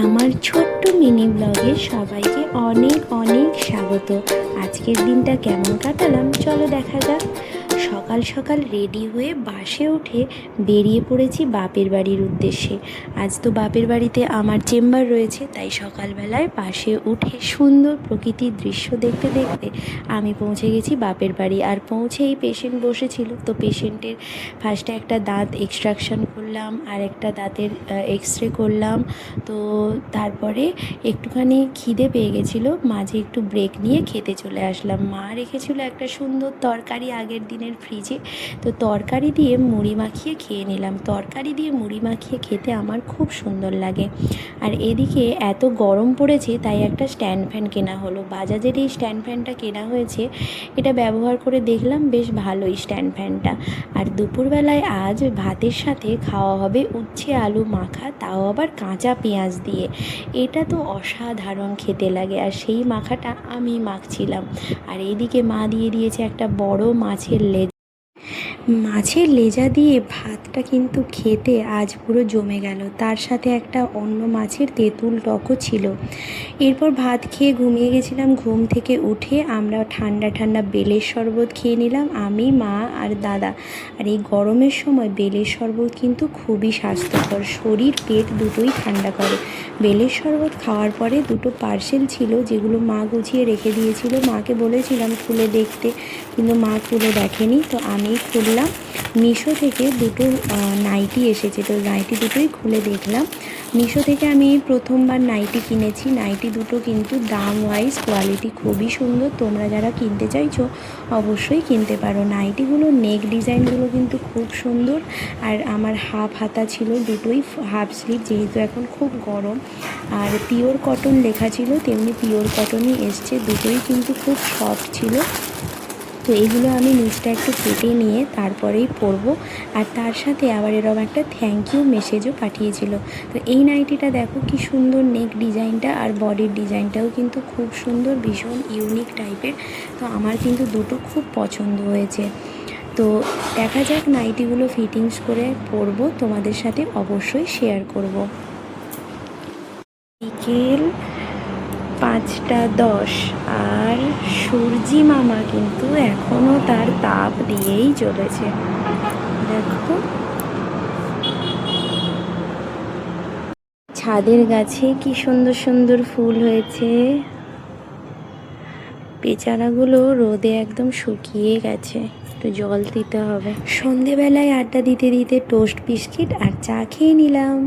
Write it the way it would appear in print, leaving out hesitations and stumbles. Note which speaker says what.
Speaker 1: আমার ছোট্ট মিনি ব্লগে সবাইকে অনেক অনেক স্বাগত। আজকের দিনটা কেমন কাটালাম চলো দেখা যাক। সকাল সকাল রেডি হয়ে বাসে উঠে বেরিয়ে পড়েছি বাপের বাড়ির উদ্দেশ্যে। আজ তো বাপের বাড়িতে আমার চেম্বার রয়েছে, তাই সকালবেলায় বাসে উঠে সুন্দর প্রকৃতির দৃশ্য দেখতে দেখতে আমি পৌঁছে গেছি বাপের বাড়ি। আর পৌঁছেই পেশেন্ট বসেছিল, তো পেশেন্টের ফার্স্টে একটা দাঁত এক্সট্রাকশন করলাম আর একটা দাঁতের এক্স রে করলাম। তো তারপরে একটুখানি খিদে পেয়ে গেছিলো, মাঝে একটু ব্রেক নিয়ে খেতে চলে আসলাম। মা রেখেছিল একটা সুন্দর তরকারি আগের দিনের ফ্রিজে, তো তরকারি দিয়ে মুড়ি মাখিয়ে খেয়ে নিলাম। তরকারি দিয়ে মুড়ি মাখিয়ে খেতে আমার খুব সুন্দর লাগে। আর এদিকে এত গরম পড়েছে, তাই একটা স্ট্যান্ড ফ্যান কেনা হলো। বাজাজের এই স্ট্যান্ড ফ্যানটা কেনা হয়েছে, এটা ব্যবহার করে দেখলাম বেশ ভালোই স্ট্যান্ড ফ্যানটা। আর দুপুরবেলায় আজ ভাতের সাথে খাওয়া হবে উচ্ছে আলু মাখা, তাও আবার কাঁচা পেঁয়াজ দিয়ে। এটা তো অসাধারণ খেতে লাগে, আর সেই মাখাটা আমি মাখছিলাম। আর এইদিকে মা দিয়ে দিয়েছে একটা বড় মাছের লেজ। মাছের লেজা দিয়ে ভাতটা কিন্তু খেতে আজ পুরো জমে গেল। তার সাথে একটা অন্য মাছের তেঁতুল টকও ছিল। এরপর ভাত খেয়ে ঘুমিয়ে গেছিলাম। ঘুম থেকে উঠে আমরা ঠান্ডা ঠান্ডা বেলের শরবত খেয়ে নিলাম, আমি মা আর দাদা। আর এই গরমের সময় বেলের শরবত কিন্তু খুবই স্বাস্থ্যকর, শরীর পেট দুটোই ঠান্ডা করে। বেলের শরবত খাওয়ার পরে দুটো পার্সেল ছিল, যেগুলো মা গুছিয়ে রেখে দিয়েছিল। মাকে বলেছিলাম খুলে দেখতে, কিন্তু মা খুলে দেখেনি, তো আমিই খুললাম। মিশো থেকে দুটো নাইটি এসেছে, তো নাইটি দুটোই খুলে দেখলাম। মিশো থেকে আমি প্রথমবার নাইটি কিনেছি। নাইটি দুটো কিন্তু দাম ওয়াইজ কোয়ালিটি খুবই সুন্দর। তোমরা যারা কিনতে চাইছো অবশ্যই কিনতে পারো। নাইটিগুলো নেক ডিজাইনগুলো কিন্তু খুব সুন্দর। আর আমার হাফ হাতা ছিল, দুটোই হাফ স্লিভ, যেহেতু এখন খুব গরম। আর পিওর কটন লেখা ছিল, তেমনি পিওর কটনই এসছে। দুটোই কিন্তু খুব সফট ছিল। তো এইগুলো আমি নিচটা একটু কেটে নিয়ে তারপরেই পরবো। আর তার সাথে আবার এরকম একটা থ্যাংক ইউ মেসেজও পাঠিয়েছিল। তো এই নাইটিটা দেখো কি সুন্দর, নেক ডিজাইনটা আর বডির ডিজাইনটাও কিন্তু খুব সুন্দর, ভীষণ ইউনিক টাইপের। তো আমার কিন্তু দুটো খুব পছন্দ হয়েছে। তো দেখা যাক নাইটিগুলো ফিটিংস করে পরবো, তোমাদের সাথে অবশ্যই শেয়ার করব। বিকেল 5:10 আর সূর্যি মামা কিন্তু এখনও তার তাপ দিয়েই চলেছে। দেখো ছাদের গাছে কি সুন্দর সুন্দর ফুল হয়েছে। পেচারাগুলো রোদে একদম শুকিয়ে গেছে, তো জল দিতে হবে। সন্ধেবেলায় আড্ডা দিতে দিতে টোস্ট বিস্কিট আর চা খেয়ে নিলাম।